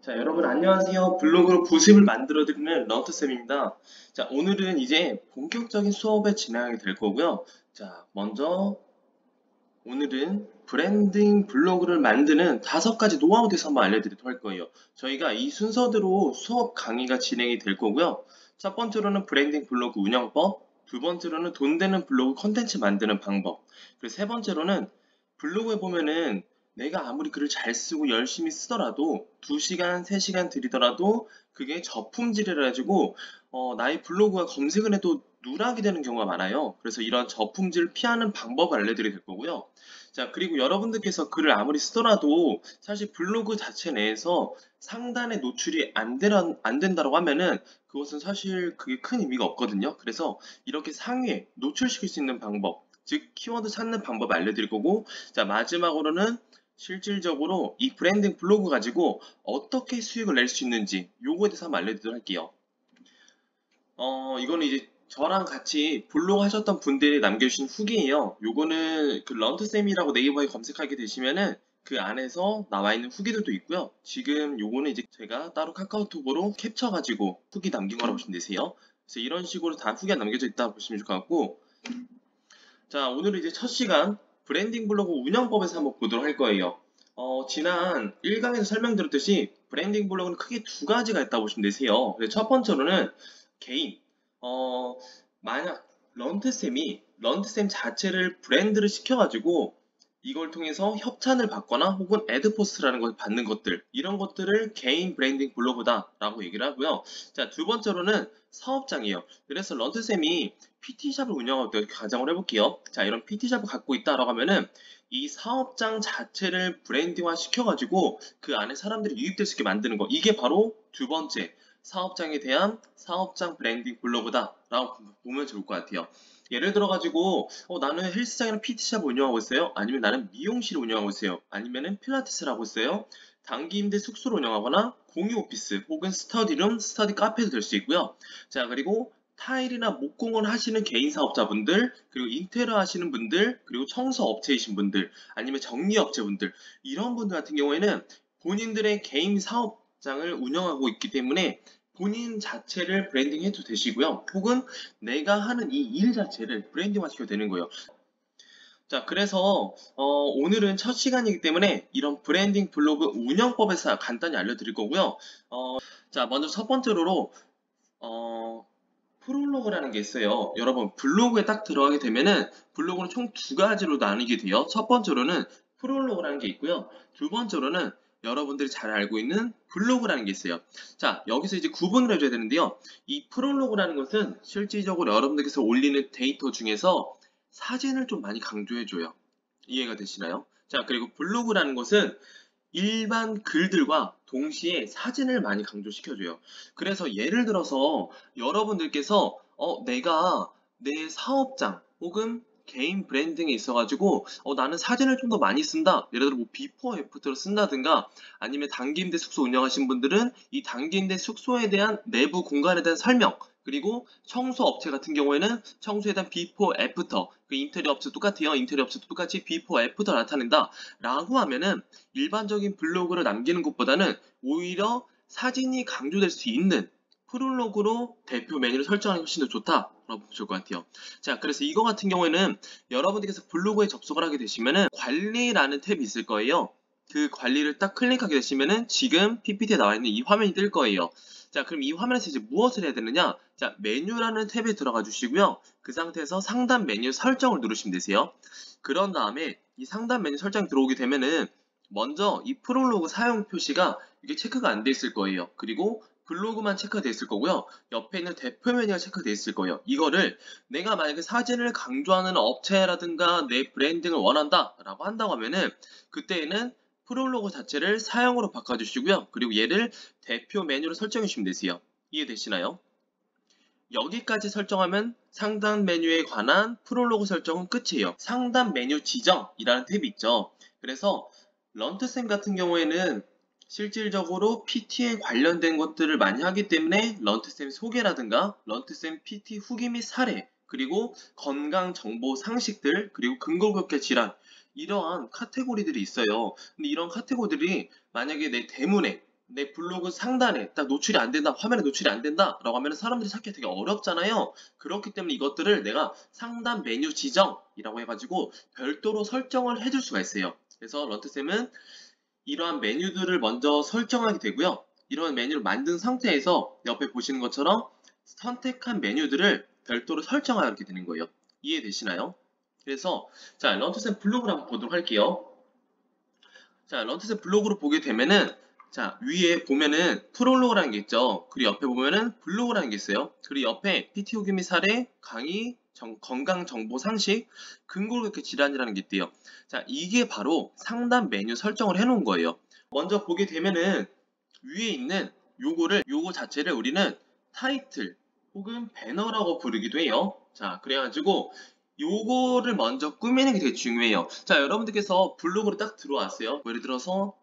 자, 여러분 안녕하세요. 블로그로 부습을 만들어드리는 런트쌤입니다. 자, 오늘은 이제 본격적인 수업을 진행하게 될 거고요. 자, 먼저 오늘은 브랜딩 블로그를 만드는 5가지 노하우에 대해서 한번 알려드리도록 할 거예요. 저희가 이 순서대로 수업 강의가 진행이 될 거고요. 첫 번째로는 브랜딩 블로그 운영법, 두 번째로는 돈 되는 블로그 컨텐츠 만드는 방법, 그리고 세 번째로는 블로그에 보면은 내가 아무리 글을 잘 쓰고 열심히 쓰더라도 2시간, 3시간 들이더라도 그게 저품질이라 가지고 나의 블로그가 검색을 해도 누락이 되는 경우가 많아요. 그래서 이런 저품질을 피하는 방법을 알려드릴 거고요. 자, 그리고 여러분들께서 글을 아무리 쓰더라도 사실 블로그 자체 내에서 상단에 노출이 안 된다고 하면은 그것은 사실 그게 큰 의미가 없거든요. 그래서 이렇게 상위에 노출시킬 수 있는 방법, 즉 키워드 찾는 방법 알려드릴 거고, 자, 마지막으로는 실질적으로 이 브랜딩 블로그 가지고 어떻게 수익을 낼 수 있는지 요거에 대해서 한번 알려드리도록 할게요. 이거는 이제 저랑 같이 블로그 하셨던 분들이 남겨주신 후기예요. 요거는 그 런트쌤이라고 네이버에 검색하게 되시면은 그 안에서 나와 있는 후기들도 있고요. 지금 요거는 이제 제가 따로 카카오톡으로 캡쳐가지고 후기 남긴 거라고 보시면 되세요. 그래서 이런 식으로 다 후기가 남겨져 있다 보시면 좋을 것 같고, 자, 오늘은 이제 첫 시간 브랜딩 블로그 운영법에서 한번 보도록 할 거예요. 지난 1강에서 설명드렸듯이 브랜딩 블로그는 크게 2가지가 있다고 보시면 되세요. 첫 번째로는 개인, 어, 만약 런트쌤 자체를 브랜드를 시켜가지고 이걸 통해서 협찬을 받거나 혹은 애드포스라는 걸 받는 것들, 이런 것들을 개인 브랜딩 블로그다라고 얘기를 하고요. 자, 두 번째로는 사업장이에요. 그래서 런트쌤이 PT샵을 운영할 때 가정을 해볼게요. 자, 이런 PT샵을 갖고 있다라고 하면은 이 사업장 자체를 브랜딩화 시켜가지고 그 안에 사람들이 유입될 수 있게 만드는 거. 이게 바로 두 번째 사업장에 대한 사업장 브랜딩 블로그다라고 보면 좋을 것 같아요. 예를 들어가지고 나는 헬스장이나 PT샵 운영하고 있어요. 아니면 나는 미용실을 운영하고 있어요. 아니면은 필라테스를 하고 있어요. 단기 임대 숙소를 운영하거나 공유 오피스 혹은 스터디룸, 스터디 카페도 될 수 있고요. 자, 그리고 타일이나 목공을 하시는 개인 사업자분들, 그리고 인테리어 하시는 분들, 그리고 청소 업체이신 분들, 아니면 정리 업체분들, 이런 분들 같은 경우에는 본인들의 개인 사업장을 운영하고 있기 때문에 본인 자체를 브랜딩 해도 되시고요. 혹은 내가 하는 이 일 자체를 브랜딩화 시켜도 되는 거예요. 자, 그래서 오늘은 첫 시간이기 때문에 이런 브랜딩 블로그 운영법에서 간단히 알려드릴 거고요. 자, 먼저 첫 번째로 프롤로그라는 게 있어요. 여러분, 블로그에 딱 들어가게 되면은 블로그는 총 2가지로 나뉘게 돼요. 첫 번째로는 프롤로그라는 게 있고요. 두 번째로는 여러분들이 잘 알고 있는 블로그라는 게 있어요. 자, 여기서 이제 구분을 해줘야 되는데요. 이 프롤로그라는 것은 실질적으로 여러분들께서 올리는 데이터 중에서 사진을 좀 많이 강조해줘요. 이해가 되시나요? 자, 그리고 블로그라는 것은 일반 글들과 동시에 사진을 많이 강조시켜줘요. 그래서 예를 들어서 여러분들께서 내가 내 사업장 혹은 개인 브랜딩에 있어가지고 나는 사진을 좀 더 많이 쓴다. 예를 들어 뭐 비포 애프터를 쓴다든가 아니면 단기 임대 숙소 운영하신 분들은 이 단기 임대 숙소에 대한 내부 공간에 대한 설명, 그리고 청소 업체 같은 경우에는 청소에 대한 비포 애프터, 그 인테리어 업체 똑같아요. 인테리어 업체도 똑같이 비포 애프터 나타낸다 라고 하면은 일반적인 블로그를 남기는 것보다는 오히려 사진이 강조될 수 있는 프롤로그로 대표 메뉴를 설정하는 게 훨씬 더 좋다라고 보면 좋을 것 같아요. 자, 그래서 이거 같은 경우에는 여러분들께서 블로그에 접속을 하게 되시면은 관리라는 탭이 있을 거예요. 그 관리를 딱 클릭하게 되시면은 지금 PPT에 나와 있는 이 화면이 뜰 거예요. 자, 그럼 이 화면에서 이제 무엇을 해야 되느냐? 자, 메뉴라는 탭에 들어가 주시고요. 그 상태에서 상단 메뉴 설정을 누르시면 되세요. 그런 다음에 이 상단 메뉴 설정 들어오게 되면은 먼저 이 프롤로그 사용 표시가 이게 체크가 안 돼 있을 거예요. 그리고 블로그만 체크되어 있을 거고요. 옆에 있는 대표 메뉴가 체크되어 있을 거예요. 이거를 내가 만약에 사진을 강조하는 업체라든가 내 브랜딩을 원한다 라고 한다고 하면은 그때에는 프롤로그 자체를 사용으로 바꿔주시고요. 그리고 얘를 대표 메뉴로 설정해 주시면 되세요. 이해되시나요? 여기까지 설정하면 상단 메뉴에 관한 프롤로그 설정은 끝이에요. 상단 메뉴 지정이라는 탭이 있죠. 그래서 런트쌤 같은 경우에는 실질적으로 PT에 관련된 것들을 많이 하기 때문에 런트쌤 소개라든가 런트쌤 PT 후기 및 사례, 그리고 건강 정보 상식들, 그리고 근골격계 질환, 이러한 카테고리들이 있어요. 근데 이런 카테고리들이 만약에 내 대문에 내 블로그 상단에 딱 노출이 안 된다, 화면에 노출이 안 된다 라고 하면 사람들이 찾기 되게 어렵잖아요. 그렇기 때문에 이것들을 내가 상단 메뉴 지정이라고 해가지고 별도로 설정을 해줄 수가 있어요. 그래서 런트쌤은 이러한 메뉴들을 먼저 설정하게 되고요. 이러한 메뉴를 만든 상태에서 옆에 보시는 것처럼 선택한 메뉴들을 별도로 설정하게 되는 거예요. 이해되시나요? 그래서 자, 런트쌤 블로그를 한번 보도록 할게요. 자, 런트쌤 블로그를 보게 되면은 자, 위에 보면은 프롤로그라는 게 있죠. 그리고 옆에 보면은 블로그라는 게 있어요. 그리고 옆에 PT 후기 및 사례, 강의, 건강 정보 상식, 근골격계 질환이라는 게 있대요. 자, 이게 바로 상단 메뉴 설정을 해놓은 거예요. 먼저 보게 되면은 위에 있는 요거 자체를 우리는 타이틀 혹은 배너라고 부르기도 해요. 자, 그래가지고 요거를 먼저 꾸미는 게 되게 중요해요. 자, 여러분들께서 블로그로 딱 들어왔어요. 예를 들어서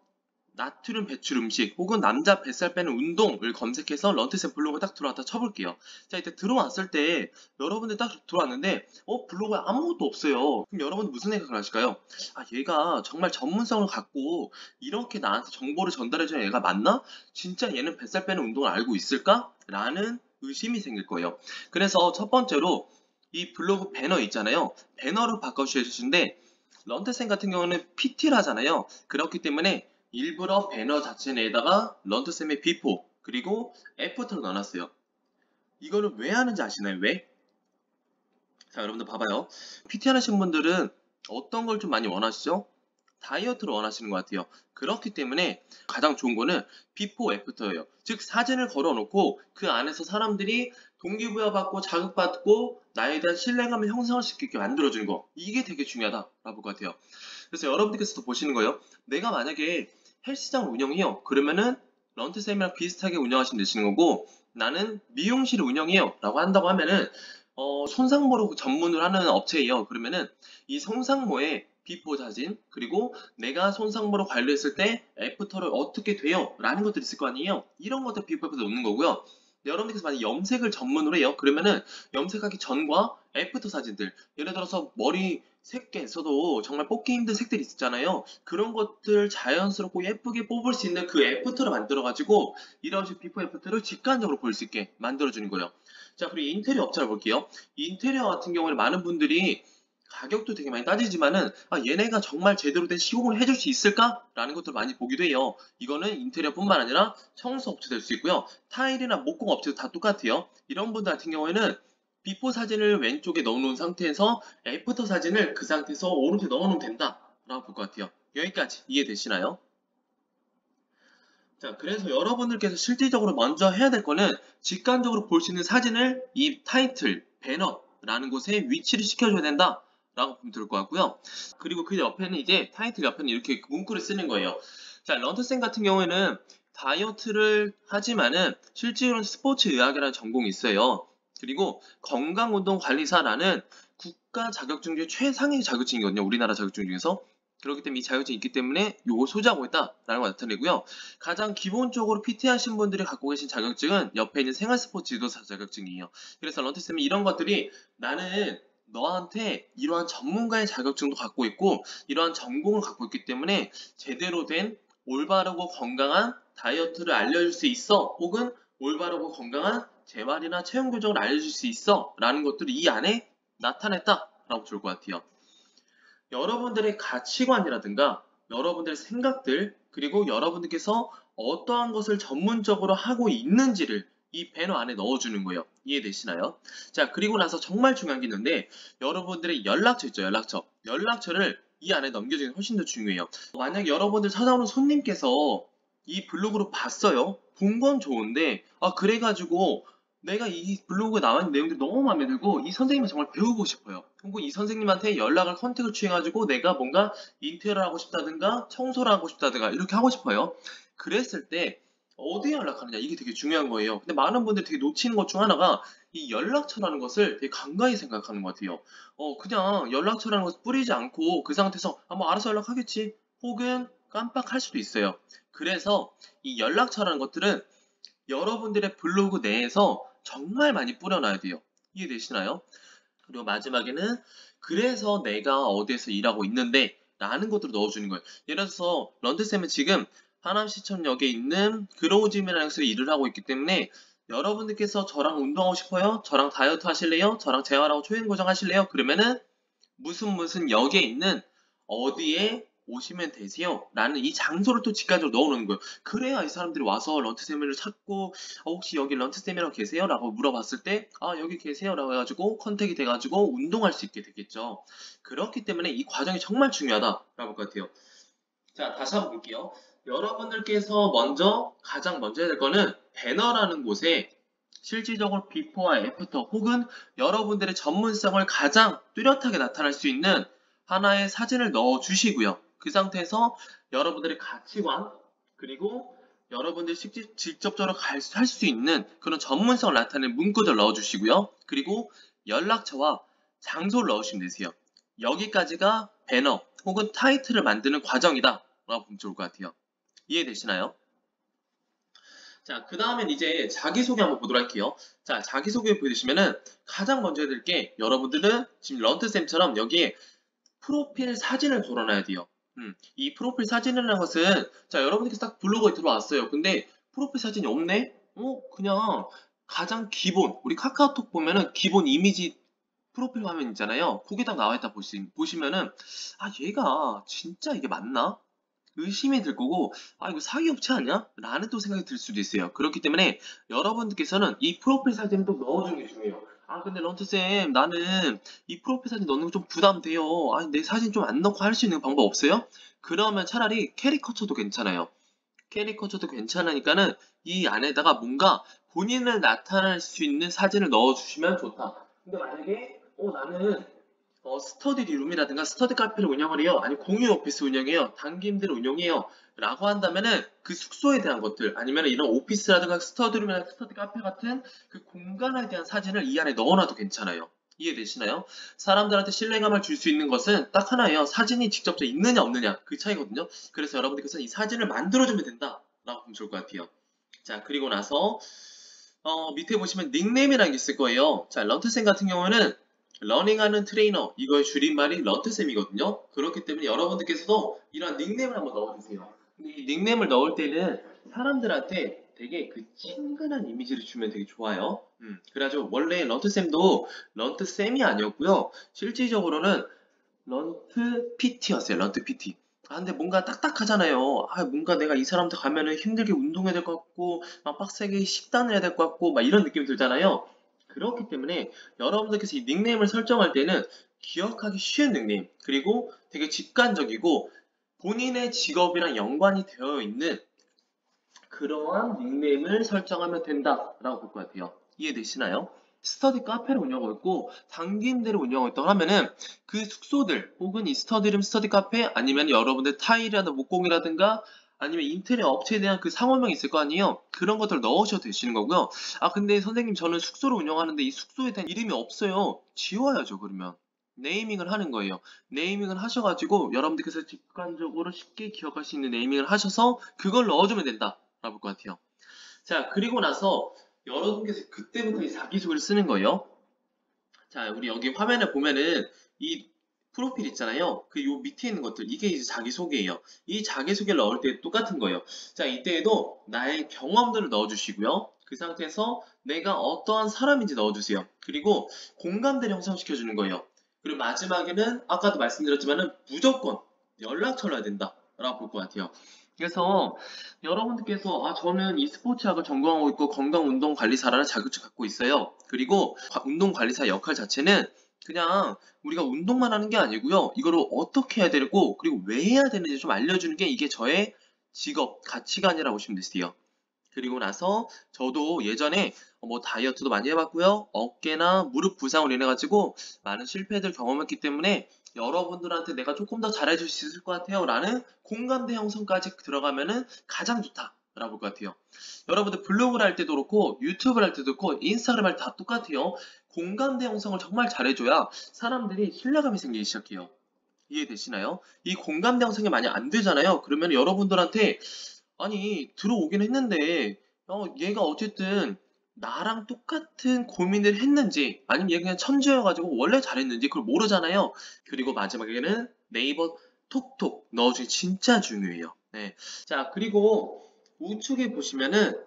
나트륨 배출 음식 혹은 남자 뱃살 빼는 운동을 검색해서 런트쌤 블로그에 딱 들어왔다 쳐볼게요. 자, 이때 들어왔을 때 여러분들 딱 들어왔는데 블로그에 아무것도 없어요. 그럼 여러분 무슨 생각을 하실까요? 아, 얘가 정말 전문성을 갖고 이렇게 나한테 정보를 전달해주는 애가 맞나? 진짜 얘는 뱃살 빼는 운동을 알고 있을까? 라는 의심이 생길 거예요. 그래서 첫 번째로 이 블로그 배너 있잖아요. 배너를 바꿔주셔야 되는데 런트쌤 같은 경우는 PT를 하잖아요. 그렇기 때문에 일부러 배너 자체 내에다가 런트쌤의 비포 그리고 애프터를 넣어놨어요. 이거를 왜 하는지 아시나요? 왜? 자, 여러분들 봐봐요. PT 하시는 분들은 어떤 걸 좀 많이 원하시죠? 다이어트를 원하시는 것 같아요. 그렇기 때문에 가장 좋은 거는 비포 애프터예요. 즉 사진을 걸어놓고 그 안에서 사람들이 동기부여받고 자극받고 나에 대한 신뢰감을 형성할 수 있게 만들어주는 거. 이게 되게 중요하다라고 볼 것 같아요. 그래서 여러분들께서도 보시는 거예요. 내가 만약에 헬스장을 운영해요. 그러면은 런트쌤이랑 비슷하게 운영하시면 되시는 거고 나는 미용실을 운영해요. 라고 한다고 하면은 손상모로 전문을 하는 업체예요. 그러면은 이 손상모의 비포 사진 그리고 내가 손상모로 관리했을 때 애프터를 어떻게 돼요? 라는 것들이 있을 거 아니에요. 이런 것들 비포에서 놓는 거고요. 여러분들께서 만약 염색을 전문으로 해요. 그러면은 염색하기 전과 애프터 사진들 예를 들어서 머리 색에서도 정말 뽑기 힘든 색들이 있잖아요. 그런 것들 자연스럽고 예쁘게 뽑을 수 있는 그 애프터를 만들어가지고 이런 식으로 비포 애프터를 직관적으로 볼 수 있게 만들어주는 거예요. 자, 그리고 인테리어 업체를 볼게요. 인테리어 같은 경우는 많은 분들이 가격도 되게 많이 따지지만은 얘네가 정말 제대로 된 시공을 해줄 수 있을까? 라는 것들을 많이 보기도 해요. 이거는 인테리어뿐만 아니라 청소 업체 될 수 있고요. 타일이나 목공 업체도 다 똑같아요. 이런 분들 같은 경우에는 비포 사진을 왼쪽에 넣어놓은 상태에서 애프터 사진을 그 상태에서 오른쪽에 넣어놓으면 된다 라고 볼 것 같아요. 여기까지 이해되시나요? 자, 그래서 여러분들께서 실질적으로 먼저 해야 될 거는 직관적으로 볼 수 있는 사진을 이 타이틀, 배너라는 곳에 위치를 시켜줘야 된다 라고 보면 될 것 같고요. 그리고 그 옆에는 이제 타이틀 옆에는 이렇게 문구를 쓰는 거예요. 자, 런트쌤 같은 경우에는 다이어트를 하지만은 실제로는 스포츠 의학이라는 전공이 있어요. 그리고 건강운동관리사라는 국가 자격증 중에 최상의 자격증이거든요. 우리나라 자격증 중에서. 그렇기 때문에 이 자격증이 있기 때문에 요걸 소지하고 있다라는 걸 나타내고요. 가장 기본적으로 PT 하신 분들이 갖고 계신 자격증은 옆에 있는 생활스포츠 지도사 자격증이에요. 그래서 런트쌤이 이런 것들이 나는 너한테 이러한 전문가의 자격증도 갖고 있고 이러한 전공을 갖고 있기 때문에 제대로 된 올바르고 건강한 다이어트를 알려줄 수 있어 혹은 올바르고 건강한 재활이나 체형 교정을 알려줄 수 있어 라는 것들이 이 안에 나타냈다라고 볼 것 같아요. 여러분들의 가치관이라든가 여러분들의 생각들 그리고 여러분들께서 어떠한 것을 전문적으로 하고 있는지를 이 배너 안에 넣어주는 거예요. 이해되시나요? 자, 그리고 나서 정말 중요한 게 있는데 여러분들의 연락처 있죠, 연락처. 연락처를 이 안에 넘겨주는 게 훨씬 더 중요해요. 만약 여러분들 찾아오는 손님께서 이 블로그를 봤어요. 본 건 좋은데 그래가지고 내가 이 블로그에 나와 있는 내용들이 너무 마음에 들고 이 선생님을 정말 배우고 싶어요. 혹은 이 선생님한테 연락을 컨택을 취해가지고 내가 뭔가 인테리어를 하고 싶다든가 청소를 하고 싶다든가 이렇게 하고 싶어요. 그랬을 때 어디에 연락하느냐 이게 되게 중요한 거예요. 근데 많은 분들이 되게 놓치는 것 중 하나가 이 연락처라는 것을 되게 간과히 생각하는 것 같아요. 그냥 연락처라는 것을 뿌리지 않고 그 상태에서 뭐 알아서 연락하겠지 혹은 깜빡할 수도 있어요. 그래서 이 연락처라는 것들은 여러분들의 블로그 내에서 정말 많이 뿌려놔야 돼요. 이해되시나요? 그리고 마지막에는 그래서 내가 어디에서 일하고 있는데 라는 것들을 넣어주는 거예요. 예를 들어서 런드쌤은 지금 하남시청역에 있는 그로우짐이라는 곳에서 일을 하고 있기 때문에 여러분들께서 저랑 운동하고 싶어요? 저랑 다이어트 하실래요? 저랑 재활하고 초인 고정 하실래요? 그러면은 무슨 역에 있는 어디에 오시면 되세요? 라는 이 장소를 또 직관적으로 넣어놓는 거예요. 그래야 이 사람들이 와서 런트쌤을 찾고 혹시 여기 런트쌤이라고 계세요? 라고 물어봤을 때 여기 계세요? 라고 해가지고 컨택이 돼가지고 운동할 수 있게 되겠죠. 그렇기 때문에 이 과정이 정말 중요하다라고 할 것 같아요. 자, 다시 한번 볼게요. 여러분들께서 가장 먼저 해야 될 거는 배너라는 곳에 실질적으로 비포와 애프터 혹은 여러분들의 전문성을 가장 뚜렷하게 나타낼 수 있는 하나의 사진을 넣어 주시고요. 그 상태에서 여러분들의 가치관 그리고 여러분들이 직접적으로 할 수 있는 그런 전문성을 나타내는 문구들 넣어 주시고요. 그리고 연락처와 장소를 넣으시면 되세요. 여기까지가 배너 혹은 타이틀을 만드는 과정이다 라고 보면 좋을 것 같아요. 이해되시나요? 자, 그 다음엔 이제 자기소개 한번 보도록 할게요. 자, 자기소개 보여주시면은 가장 먼저 해야 될 게 여러분들은 지금 런트쌤처럼 여기에 프로필 사진을 걸어놔야 돼요. 이 프로필 사진이라는 것은 자, 여러분들께서 딱 블로그에 들어왔어요. 근데 프로필 사진이 없네? 그냥 가장 기본 우리 카카오톡 보면은 기본 이미지 프로필 화면 있잖아요. 거기 딱 나와 있다 보시면은 얘가 진짜 이게 맞나? 의심이 들 거고 이거 사기 업체 아니야? 라는 또 생각이 들 수도 있어요. 그렇기 때문에 여러분들께서는 이 프로필 사진을 또 넣어주는 게 중요해요. 근데 런트쌤 나는 이 프로필 사진 넣는 거 좀 부담돼요. 내 사진 좀 안 넣고 할 수 있는 방법 없어요? 그러면 차라리 캐리커처도 괜찮아요. 캐리커처도 괜찮으니까는 이 안에다가 뭔가 본인을 나타낼 수 있는 사진을 넣어주시면 좋다. 근데 만약에 나는 스터디 룸이라든가 스터디 카페를 운영을 해요. 아니면 공유 오피스 운영해요. 단기임대를 운영해요. 라고 한다면은 그 숙소에 대한 것들 아니면 이런 오피스라든가 스터디 룸이나 스터디 카페 같은 그 공간에 대한 사진을 이 안에 넣어놔도 괜찮아요. 이해되시나요? 사람들한테 신뢰감을 줄 수 있는 것은 딱 하나예요. 사진이 직접적으로 있느냐 없느냐 그 차이거든요. 그래서 여러분들께서 이 사진을 만들어주면 된다 라고 보면 좋을 것 같아요. 자, 그리고 나서 밑에 보시면 닉네임이라는 게 있을 거예요. 자, 런트쌤 같은 경우는 러닝하는 트레이너 이거의 줄임말이 런트쌤이거든요. 그렇기 때문에 여러분들께서도 이런 닉네임을 한번 넣어주세요. 근데 이 닉네임을 넣을 때는 사람들한테 되게 그 친근한 이미지를 주면 되게 좋아요. 그래가지고 원래 런트쌤도 런트쌤이 아니었고요. 실질적으로는 런트 PT였어요. 런트 PT. 근데 뭔가 딱딱하잖아요. 뭔가 내가 이 사람한테 가면은 힘들게 운동해야 될 것 같고, 막 빡세게 식단을 해야 될 것 같고, 막 이런 느낌이 들잖아요. 그렇기 때문에 여러분들께서 이 닉네임을 설정할 때는 기억하기 쉬운 닉네임, 그리고 되게 직관적이고 본인의 직업이랑 연관이 되어 있는 그러한 닉네임을 설정하면 된다라고 볼 것 같아요. 이해되시나요? 스터디 카페를 운영하고 있고 단기임대를 운영하고 있다고 하면은 그 숙소들 혹은 이 스터디룸 스터디 카페 아니면 여러분들 타일이라든가 목공이라든가 아니면 인테리어 업체에 대한 그 상호명이 있을 거 아니에요? 그런 것들을 넣으셔도 되시는 거고요. 근데 선생님 저는 숙소를 운영하는데 이 숙소에 대한 이름이 없어요. 지워야죠 그러면. 네이밍을 하는 거예요. 네이밍을 하셔가지고 여러분들께서 직관적으로 쉽게 기억할 수 있는 네이밍을 하셔서 그걸 넣어주면 된다. 라고 볼 것 같아요. 자, 그리고 나서 여러분께서 그때부터 이 자기소개를 쓰는 거예요. 자, 우리 여기 화면에 보면은 이 프로필 있잖아요. 그 요 밑에 있는 것들 이게 이제 자기소개예요. 이 자기소개를 넣을 때 똑같은 거예요. 자, 이때에도 나의 경험들을 넣어주시고요. 그 상태에서 내가 어떠한 사람인지 넣어주세요. 그리고 공감대를 형성시켜 주는 거예요. 그리고 마지막에는 아까도 말씀드렸지만은 무조건 연락처를 해야 된다라고 볼 것 같아요. 그래서 여러분들께서 저는 e스포츠학을 전공하고 있고 건강운동관리사라는 자격증 갖고 있어요. 그리고 운동관리사 역할 자체는 그냥 우리가 운동만 하는 게 아니고요. 이거를 어떻게 해야 되고 그리고 왜 해야 되는지 좀 알려주는 게 이게 저의 직업, 가치관이라고 보시면 되세요. 그리고 나서 저도 예전에 뭐 다이어트도 많이 해봤고요. 어깨나 무릎 부상으로 인해가지고 많은 실패들 경험했기 때문에 여러분들한테 내가 조금 더 잘해줄 수 있을 것 같아요. 라는 공감대 형성까지 들어가면은 가장 좋다라고 볼 것 같아요. 여러분들 블로그를 할 때도 그렇고 유튜브를 할 때도 그렇고 인스타그램 할 때 다 똑같아요. 공감대 형성을 정말 잘해줘야 사람들이 신뢰감이 생기기 시작해요. 이해되시나요? 이 공감대 형성이 많이 안 되잖아요. 그러면 여러분들한테 들어오긴 했는데, 얘가 어쨌든 나랑 똑같은 고민을 했는지, 아니면 얘가 그냥 천재여가지고 원래 잘했는지 그걸 모르잖아요. 그리고 마지막에는 네이버 톡톡 넣어주기 진짜 중요해요. 네. 자, 그리고 우측에 보시면은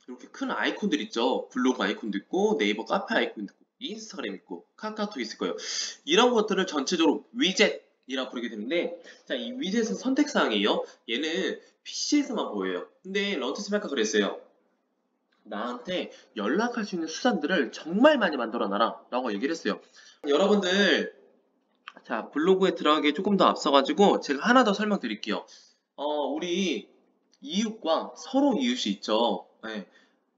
이렇게 큰 아이콘들 있죠. 블로그 아이콘도 있고 네이버 카페 아이콘도 있고 인스타그램 있고 카카오톡 있을 거예요. 이런 것들을 전체적으로 위젯이라고 부르게 되는데, 자, 이 위젯은 선택사항이에요. 얘는 PC에서만 보여요. 근데 런트쌤 아까 그랬어요. 나한테 연락할 수 있는 수단들을 정말 많이 만들어놔라 라고 얘기를 했어요. 여러분들, 자, 블로그에 들어가기 조금 더 앞서가지고 제가 하나 더 설명드릴게요. 우리 이웃과 서로 이웃이 있죠. 네.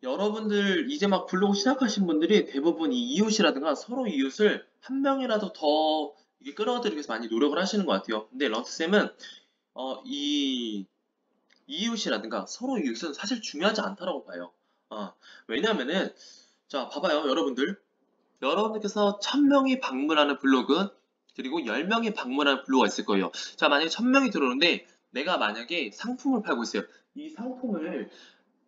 여러분들 이제 막 블로그 시작하신 분들이 대부분 이 이웃이라든가 서로 이웃을 한 명이라도 더 이게 끌어들이기 위해서 많이 노력을 하시는 것 같아요. 근데 런트쌤은 이 이웃이라든가 서로 이웃은 사실 중요하지 않다라고 봐요. 왜냐면은, 자, 봐봐요, 여러분들. 여러분들께서 1000명이 방문하는 블로그, 그리고 10명이 방문하는 블로그가 있을 거예요. 자, 만약에 1000명이 들어오는데, 내가 만약에 상품을 팔고 있어요. 이 상품을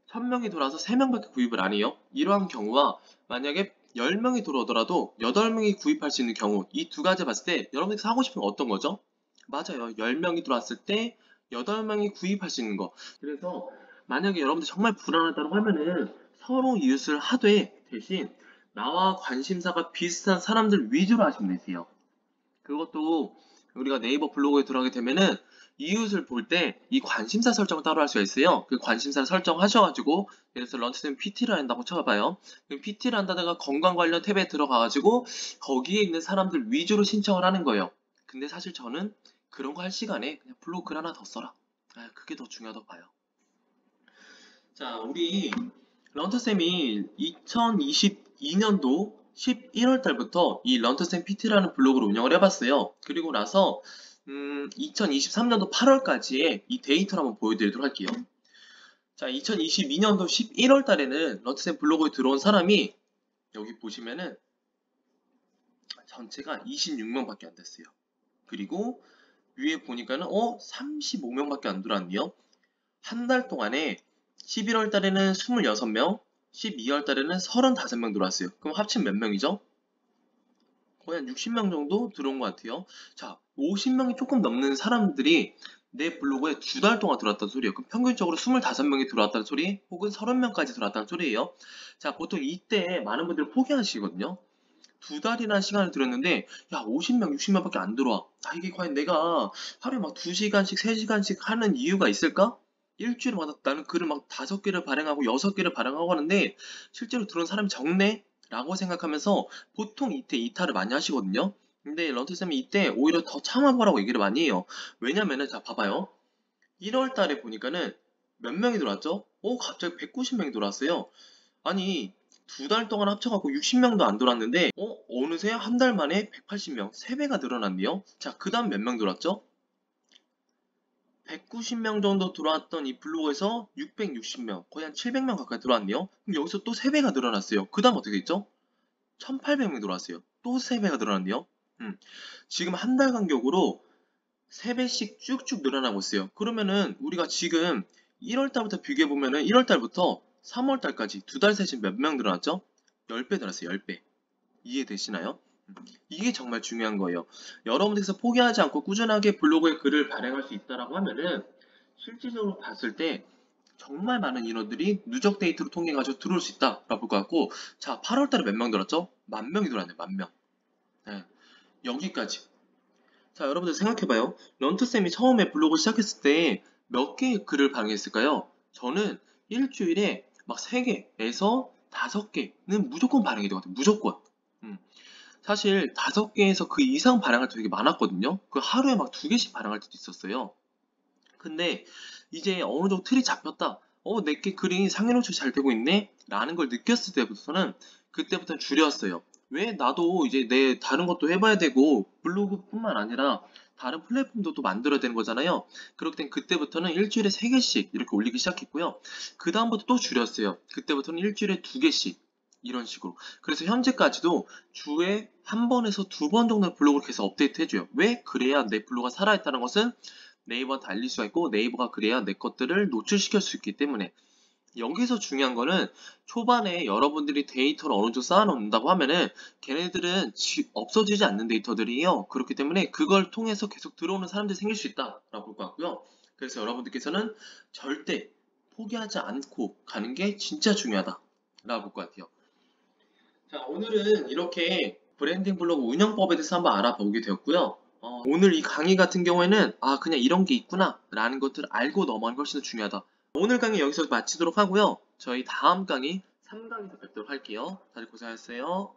1000명이 들어와서 3명밖에 구입을 안 해요. 이러한 경우와 만약에 10명이 들어오더라도 8명이 구입할 수 있는 경우, 이 두 가지 봤을 때 여러분들이 사고 싶은 건 어떤 거죠? 맞아요. 10명이 들어왔을 때 8명이 구입할 수 있는 거. 그래서 만약에 여러분들 정말 불안하다고 하면은 서로 이웃을 하되 대신 나와 관심사가 비슷한 사람들 위주로 하시면 되세요. 그것도 우리가 네이버 블로그에 들어가게 되면은 이웃을 볼 때 이 관심사 설정을 따로 할 수가 있어요. 그 관심사를 설정하셔가지고 예를 들어서 런치쌤 PT를 한다고 쳐봐요. 그럼 PT를 한다다가 건강 관련 탭에 들어가가지고 거기에 있는 사람들 위주로 신청을 하는 거예요. 근데 사실 저는 그런 거 할 시간에 그냥 블로그 글 하나 더 써라. 그게 더 중요하다고 봐요. 자, 우리 런터쌤이 2022년도 11월 달부터 이 런터쌤 PT라는 블로그를 운영을 해봤어요. 그리고 나서 2023년도 8월까지의 이 데이터를 한번 보여드리도록 할게요. 자, 2022년도 11월 달에는 런터쌤 블로그에 들어온 사람이 여기 보시면은 전체가 26명밖에 안 됐어요. 그리고 위에 보니까는 35명밖에 안 들어왔네요. 한 달 동안에 11월 달에는 26명, 12월 달에는 35명 들어왔어요. 그럼 합치면 몇 명이죠? 거의 한 60명 정도 들어온 것 같아요. 자, 50명이 조금 넘는 사람들이 내 블로그에 2달 동안 들어왔다는 소리예요. 그럼 평균적으로 25명이 들어왔다는 소리, 혹은 30명까지 들어왔다는 소리예요. 자, 보통 이때 많은 분들이 포기하시거든요. 2달이라는 시간을 들였는데, 야, 50명, 60명밖에 안 들어와. 이게 과연 내가 하루에 막 2시간씩, 3시간씩 하는 이유가 있을까? 일주일마다 나는 글을 막 5개를 발행하고 6개를 발행하고 하는데 실제로 들어온 사람이 적네? 라고 생각하면서 보통 이때 이탈을 많이 하시거든요. 근데 런트쌤이 이때 오히려 더 참아보라고 얘기를 많이 해요. 왜냐면은, 자, 봐봐요. 1월 달에 보니까는 몇 명이 들어왔죠? 갑자기 190명이 들어왔어요. 아니, 2달 동안 합쳐갖고 60명도 안 들어왔는데, 어느새 한 달 만에 180명, 3배가 늘어났네요. 자, 그 다음 몇 명 들어왔죠? 190명 정도 들어왔던 이 블로그에서 660명, 거의 한 700명 가까이 들어왔네요. 그럼 여기서 또 3배가 늘어났어요. 그 다음 어떻게 됐죠? 1800명 들어왔어요. 또 3배가 늘어났네요. 지금 한 달 간격으로 3배씩 쭉쭉 늘어나고 있어요. 그러면은 우리가 지금 1월 달부터 비교해보면은 1월 달부터 3월 달까지 2달 새에 몇 명 늘어났죠? 10배 늘었어요. 10배. 이해되시나요? 이게 정말 중요한 거예요. 여러분들께서 포기하지 않고 꾸준하게 블로그에 글을 발행할 수 있다라고 하면은 실질적으로 봤을 때 정말 많은 인원들이 누적 데이터로 통해 가지고 들어올 수 있다라고 볼 것 같고, 자, 8월 달에 몇 명 들었죠? 10,000명이 들어왔네요. 10,000명. 네, 여기까지. 자, 여러분들 생각해봐요. 런트쌤이 처음에 블로그 시작했을 때 몇 개의 글을 발행했을까요? 저는 일주일에 막 3개에서 5개는 무조건 발행이 되거든요. 무조건. 음. 사실 5개에서 그 이상 발행할 때 되게 많았거든요. 그 하루에 막 2개씩 발행할 때도 있었어요. 근데 이제 어느 정도 틀이 잡혔다. 내게 글이 상위 노출이 잘 되고 있네? 라는 걸 느꼈을 때부터는 그때부터는 줄였어요. 왜? 나도 이제 내 다른 것도 해봐야 되고 블로그뿐만 아니라 다른 플랫폼도 또 만들어야 되는 거잖아요. 그렇기 때문에 그때부터는 일주일에 3개씩 이렇게 올리기 시작했고요. 그 다음부터 또 줄였어요. 그때부터는 일주일에 2개씩 이런 식으로. 그래서 현재까지도 주에 한 번에서 2번 정도의 블로그를 계속 업데이트 해줘요. 왜? 그래야 내 블로그가 살아있다는 것은 네이버한테 알릴 수가 있고 네이버가 그래야 내 것들을 노출시킬 수 있기 때문에. 여기서 중요한 거는 초반에 여러분들이 데이터를 어느 정도 쌓아놓는다고 하면은 걔네들은 없어지지 않는 데이터들이에요. 그렇기 때문에 그걸 통해서 계속 들어오는 사람들이 생길 수 있다라고 볼 것 같고요. 그래서 여러분들께서는 절대 포기하지 않고 가는 게 진짜 중요하다라고 볼 것 같아요. 자, 오늘은 이렇게 브랜딩 블로그 운영법에 대해서 한번 알아보게 되었고요. 오늘 이 강의 같은 경우에는 그냥 이런 게 있구나 라는 것들을 알고 넘어가는 게 훨씬 더 중요하다. 오늘 강의 여기서 마치도록 하고요. 저희 다음 강의 3강에서 뵙도록 할게요. 다들 고생하셨어요.